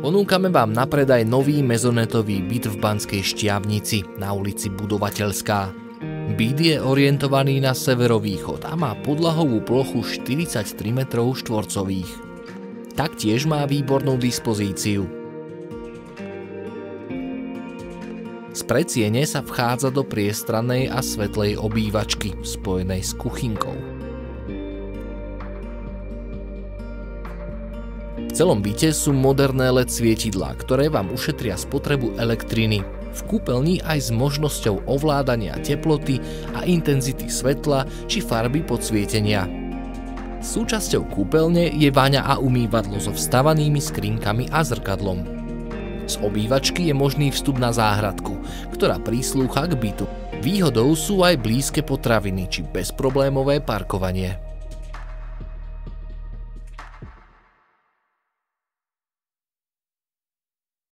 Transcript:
Ponúkame vám na predaj nový mezonetový byt v Banskej Štiavnici na ulici Budovateľská. Byt je orientovaný na severovýchod a má podlahovú plochu 43 m2. Taktiež má výbornú dispozíciu. Z predsiene sa vchádza do priestrannej a svetlej obývačky spojenej s kuchynkou. V celom byte sú moderné LED svietidlá, ktoré vám ušetria spotrebu elektriny. V kúpeľni aj s možnosťou ovládania teploty a intenzity svetla či farby podsvietenia. Súčasťou kúpeľne je vaňa a umývadlo so vstavanými skrinkami a zrkadlom. Z obývačky je možný vstup na záhradku, ktorá prislúcha k bytu. Výhodou sú aj blízke potraviny či bezproblémové parkovanie.